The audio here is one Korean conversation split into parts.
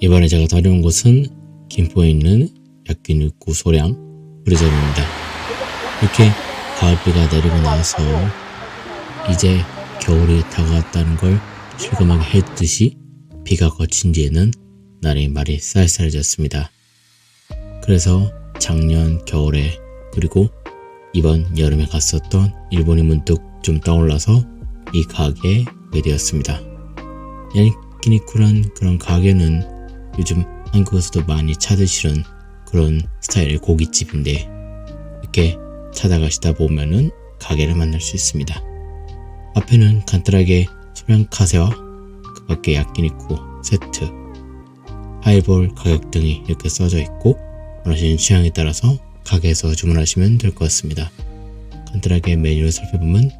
이번에 제가 다녀온 곳은 김포에 있는 야끼니쿠 소량 브리점입니다. 이렇게 가을비가 내리고 나서 이제 겨울이 다가왔다는 걸 실감하게 해주듯이 비가 그친 뒤에는 날이 많이 쌀쌀해졌습니다. 그래서 작년 겨울에 그리고 이번 여름에 갔었던 일본이 문득 좀 떠올라서 이 가게에 오게 되었습니다. 야끼니쿠란 그런 가게는 요즘 한국에서도 많이 찾으시는 그런 스타일의 고깃집인데 이렇게 찾아가시다 보면은 가게를 만날 수 있습니다. 앞에는 간단하게 소량카세와 그 밖에 야끼니쿠 세트, 하이볼 가격 등이 이렇게 써져 있고 원하시는 취향에 따라서 가게에서 주문하시면 될 것 같습니다. 간단하게 메뉴를 살펴보면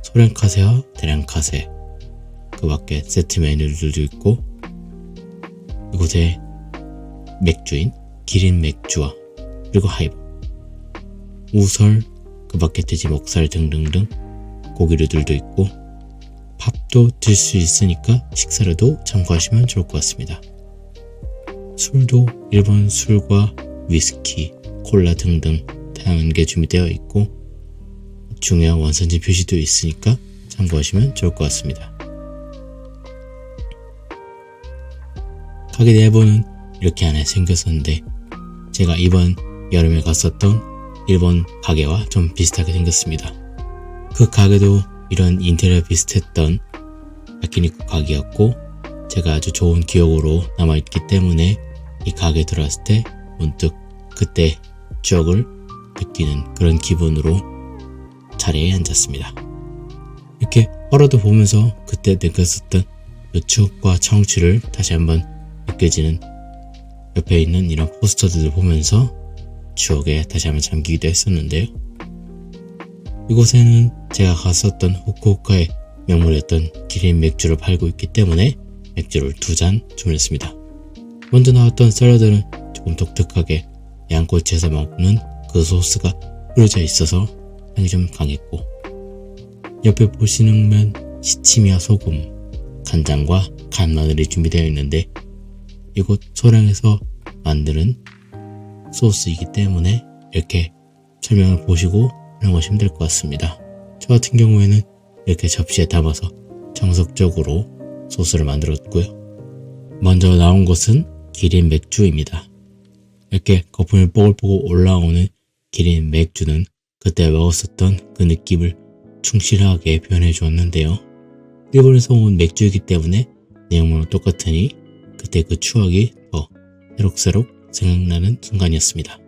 소량카세와 대량카세, 그 밖에 세트 메뉴들도 있고 이곳에 맥주인 기린 맥주와 그리고 하이볼, 우설, 그 밖에 돼지 목살 등등등 고기류들도 있고 밥도 들 수 있으니까 식사로도 참고하시면 좋을 것 같습니다. 술도 일본 술과 위스키, 콜라 등등 다양한 게 준비되어 있고 중요한 원산지 표시도 있으니까 참고하시면 좋을 것 같습니다. 가게 내부는 이렇게 안에 생겼었는데 제가 이번 여름에 갔었던 일본 가게와 좀 비슷하게 생겼습니다. 그 가게도 이런 인테리어 비슷했던 야끼니쿠 가게였고 제가 아주 좋은 기억으로 남아있기 때문에 이 가게에 들어왔을 때 문득 그때 추억을 느끼는 그런 기분으로 자리에 앉았습니다. 이렇게 얼어도 보면서 그때 느꼈었던 그 추억과 청취를 다시 한번 느껴지는 옆에 있는 이런 포스터들을 보면서 추억에 다시 한번 잠기기도 했었는데요. 이곳에는 제가 갔었던 후쿠오카의 명물이었던 기린 맥주를 팔고 있기 때문에 맥주를 2잔 주문했습니다. 먼저 나왔던 샐러드는 조금 독특하게 양꼬치에서 먹는 그 소스가 뿌려져 있어서 향이 좀 강했고 옆에 보시는 시치미와 소금, 간장과 간마늘이 준비되어 있는데 이곳 소량에서 만드는 소스이기 때문에 이렇게 설명을 보시고 활용하시면 될 것 같습니다. 저 같은 경우에는 이렇게 접시에 담아서 정석적으로 소스를 만들었고요. 먼저 나온 것은 기린 맥주입니다. 이렇게 거품이 뽀글뽀글 올라오는 기린 맥주는 그때 먹었었던 그 느낌을 충실하게 표현해 주었는데요. 일본에서 온 맥주이기 때문에 내용물은 똑같으니 그때 그 추억이 더 새록새록 생각나는 순간이었습니다.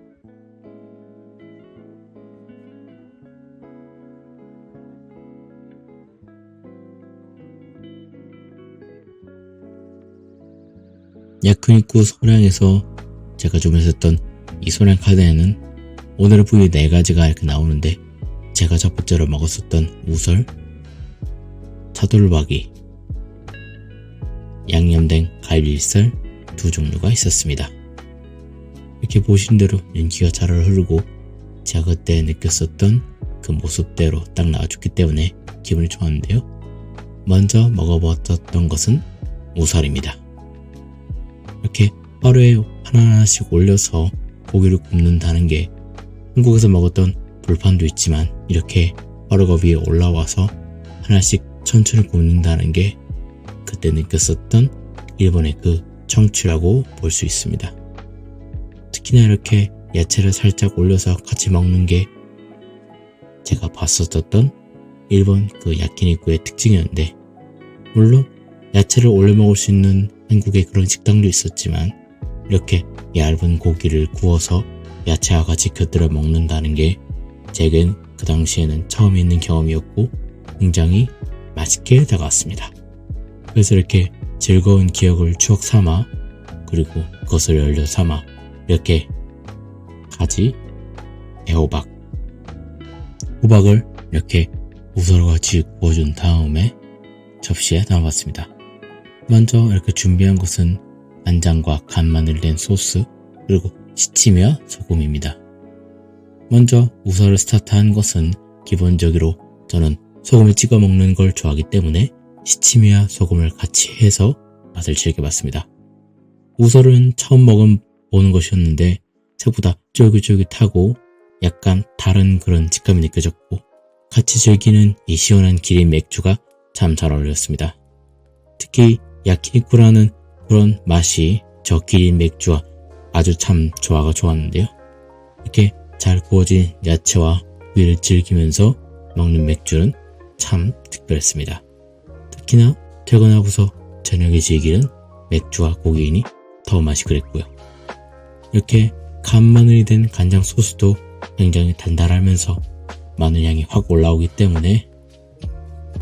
야끼니쿠 소량에서 제가 주문했었던 이 소량 카드에는 오늘의 부위 4가지가 이렇게 나오는데 제가 첫 번째로 먹었었던 우설, 차돌박이, 양념된 갈비살 2종류가 있었습니다. 이렇게 보신 대로 연기가 잘 흐르고 제가 그때 느꼈었던 그 모습대로 딱 나와줬기 때문에 기분이 좋았는데요. 먼저 먹어봤었던 것은 우설입니다. 이렇게 하루에 하나하나씩 올려서 고기를 굽는다는 게 한국에서 먹었던 불판도 있지만 이렇게 화로가 위에 올라와서 하나씩 천천히 굽는다는 게 그때 느꼈었던 일본의 그 청취라고 볼 수 있습니다. 특히나 이렇게 야채를 살짝 올려서 같이 먹는 게 제가 봤었던 일본 그 야끼니쿠의 특징이었는데 물론 야채를 올려 먹을 수 있는 한국의 그런 식당도 있었지만 이렇게 얇은 고기를 구워서 야채와 같이 곁들여 먹는다는 게 제겐 그 당시에는 처음 있는 경험이었고 굉장히 맛있게 다가왔습니다. 그래서 이렇게 즐거운 기억을 추억 삼아 그리고 그것을 연료 삼아 이렇게 가지, 애호박, 호박을 이렇게 우설과 같이 구워준 다음에 접시에 담아봤습니다. 먼저 이렇게 준비한 것은 간장과 간마늘 낸 소스 그리고 시치미와 소금입니다. 먼저 우설을 스타트한 것은 기본적으로 저는 소금을 찍어 먹는 걸 좋아하기 때문에 시치미와 소금을 같이 해서 맛을 즐겨봤습니다. 우설은 처음 먹어보는 것이었는데 생각보다 쫄깃쫄깃하고 약간 다른 그런 직감이 느껴졌고 같이 즐기는 이 시원한 기린 맥주가 참 잘 어울렸습니다. 특히 야키니쿠라는 그런 맛이 저 기린 맥주와 아주 참 조화가 좋았는데요. 이렇게 잘 구워진 야채와 고기를 즐기면서 먹는 맥주는 참 특별했습니다. 특히나 퇴근하고서 저녁에 즐기는 맥주와 고기이니 더 맛이 그랬고요. 이렇게 간 마늘이 된 간장 소스도 굉장히 달달하면서 마늘 향이 확 올라오기 때문에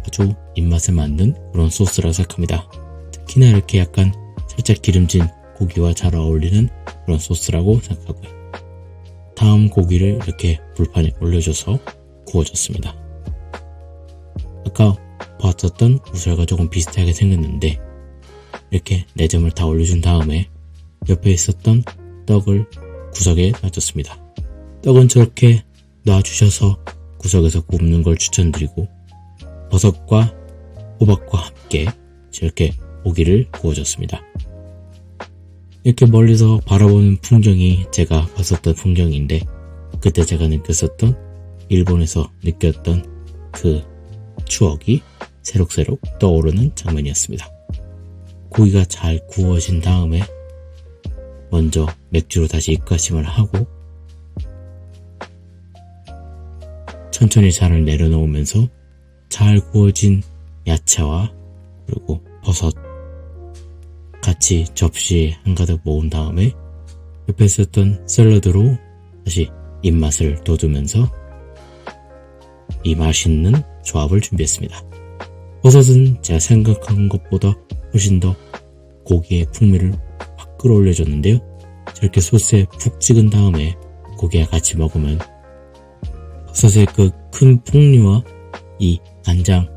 아주 입맛에 맞는 그런 소스라고 생각합니다. 특히나 이렇게 약간 살짝 기름진 고기와 잘 어울리는 그런 소스라고 생각하고요. 다음 고기를 이렇게 불판에 올려줘서 구워줬습니다. 아까 봤었던 우설과 조금 비슷하게 생겼는데 이렇게 4점을 다 올려준 다음에 옆에 있었던 떡을 구석에 놔줬습니다. 떡은 저렇게 놔주셔서 구석에서 굽는 걸 추천드리고 버섯과 호박과 함께 저렇게 고기를 구워줬습니다. 이렇게 멀리서 바라보는 풍경이 제가 봤었던 풍경인데 그때 제가 느꼈었던 일본에서 느꼈던 그 추억이 새록새록 떠오르는 장면이었습니다. 고기가 잘 구워진 다음에 먼저 맥주로 다시 입가심을 하고 천천히 잔을 내려놓으면서 잘 구워진 야채와 그리고 버섯 같이 접시에 한가득 모은 다음에 옆에 있었던 샐러드로 다시 입맛을 돋우면서 이 맛있는 조합을 준비했습니다. 버섯은 제가 생각한 것보다 훨씬 더 고기의 풍미를 확 끌어올려줬는데요. 저렇게 소스에 푹 찍은 다음에 고기와 같이 먹으면 버섯의 그 큰 풍미와 이 간장,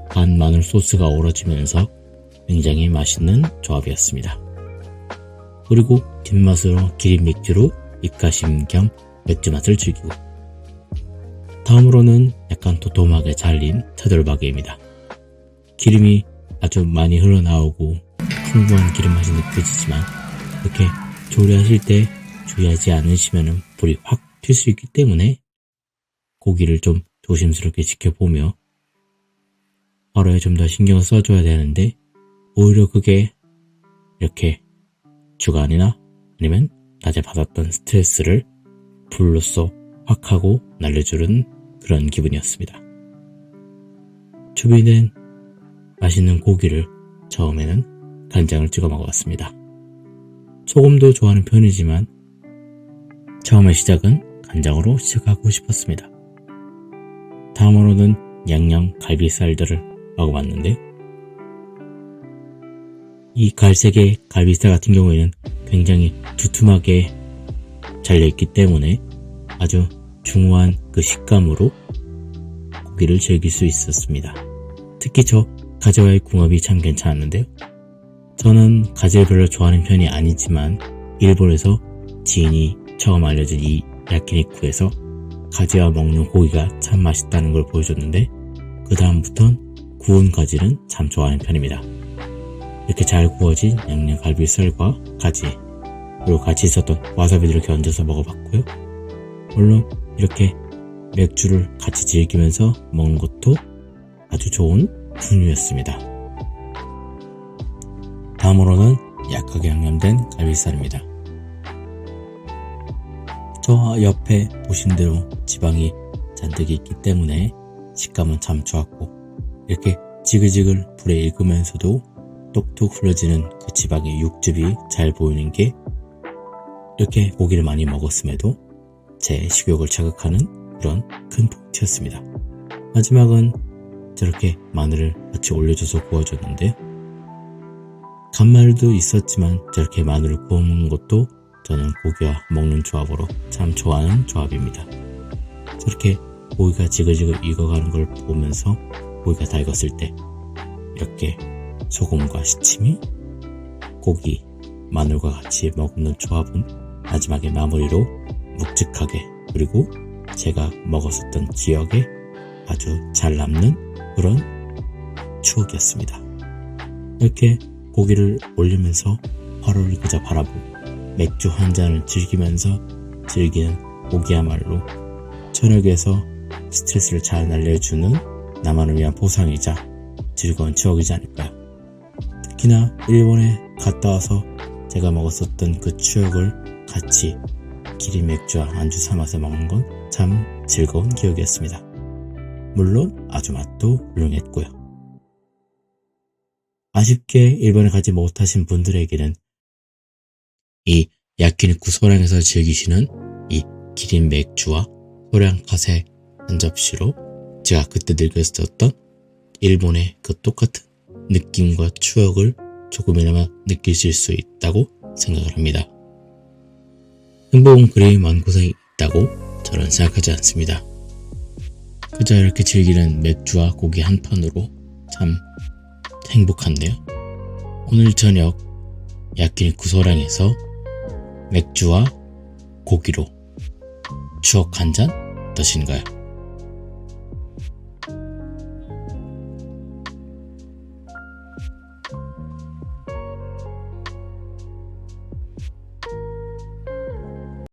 간 마늘 소스가 어우러지면서 굉장히 맛있는 조합이었습니다. 그리고 뒷맛으로 기린 맥주로 입가심 겸 맥주 맛을 즐기고 다음으로는 약간 도톰하게 잘린 차돌박이입니다. 기름이 아주 많이 흘러나오고 풍부한 기름 맛이 느껴지지만 이렇게 조리하실 때 주의하지 않으시면 불이 확 튈 수 있기 때문에 고기를 좀 조심스럽게 지켜보며 화로에 좀 더 신경을 써줘야 되는데 오히려 그게 이렇게 주간이나 아니면 낮에 받았던 스트레스를 불로써 확 하고 날려주는 그런 기분이었습니다. 준비된 맛있는 고기를 처음에는 간장을 찍어 먹어봤습니다. 소금도 좋아하는 편이지만 처음의 시작은 간장으로 시작하고 싶었습니다. 다음으로는 양념 갈비살들을 먹어봤는데 이 갈색의 갈비살 같은 경우에는 굉장히 두툼하게 잘려있기 때문에 아주 중후한 그 식감으로 고기를 즐길 수 있었습니다. 특히 저 가재와의 궁합이 참 괜찮았는데요. 저는 가재를 별로 좋아하는 편이 아니지만 일본에서 지인이 처음 알려준 이 야키니쿠에서 가지와 먹는 고기가 참 맛있다는 걸 보여줬는데 그 다음부턴 구운 가지는 참 좋아하는 편입니다. 이렇게 잘 구워진 양념 갈비살과 가지 그리고 같이 있었던 와사비를 이렇게 얹어서 먹어봤고요. 물론 이렇게 맥주를 같이 즐기면서 먹는 것도 아주 좋은 풍류였습니다. 다음으로는 약하게 양념된 갈비살입니다. 저 옆에 보신 대로 지방이 잔뜩 있기 때문에 식감은 참 좋았고 이렇게 지글지글 불에 익으면서도 뚝뚝 흘러지는 그 지방의 육즙이 잘 보이는 게 이렇게 고기를 많이 먹었음에도 제 식욕을 자극하는 그런 큰 포인트였습니다. 마지막은 저렇게 마늘을 같이 올려줘서 구워줬는데 간마늘도 있었지만 저렇게 마늘을 구워 먹는 것도 저는 고기와 먹는 조합으로 참 좋아하는 조합입니다. 저렇게 고기가 지글지글 익어가는 걸 보면서 고기가 다 익었을 때 이렇게 소금과 시침이 고기, 마늘과 같이 먹는 조합은 마지막에 마무리로 묵직하게 그리고 제가 먹었었던 기억에 아주 잘 남는 그런 추억이었습니다. 이렇게 고기를 올리면서 하루를 그저 바라보고 맥주 한 잔을 즐기면서 즐기는 고기야말로 저녁에서 스트레스를 잘 날려주는 나만을 위한 보상이자 즐거운 추억이지 않을까요? 특히나 일본에 갔다 와서 제가 먹었었던 그 추억을 같이 기린 맥주와 안주 삼아서 먹는 건 참 즐거운 기억이었습니다. 물론 아주 맛도 훌륭했고요. 아쉽게 일본에 가지 못하신 분들에게는 이 야키니쿠 소량에서 즐기시는 이 기린 맥주와 소량 카세 한 접시로 제가 그때 느꼈었던 일본의 그 똑같은 느낌과 추억을 조금이나마 느끼실 수 있다고 생각을 합니다. 행복은 그리 먼 곳에 있다고 저는 생각하지 않습니다. 그저 이렇게 즐기는 맥주와 고기 한 판으로 참 행복한데요. 오늘 저녁 야키니쿠 소량에서 맥주와 고기로 추억 한 잔 어떠신가요?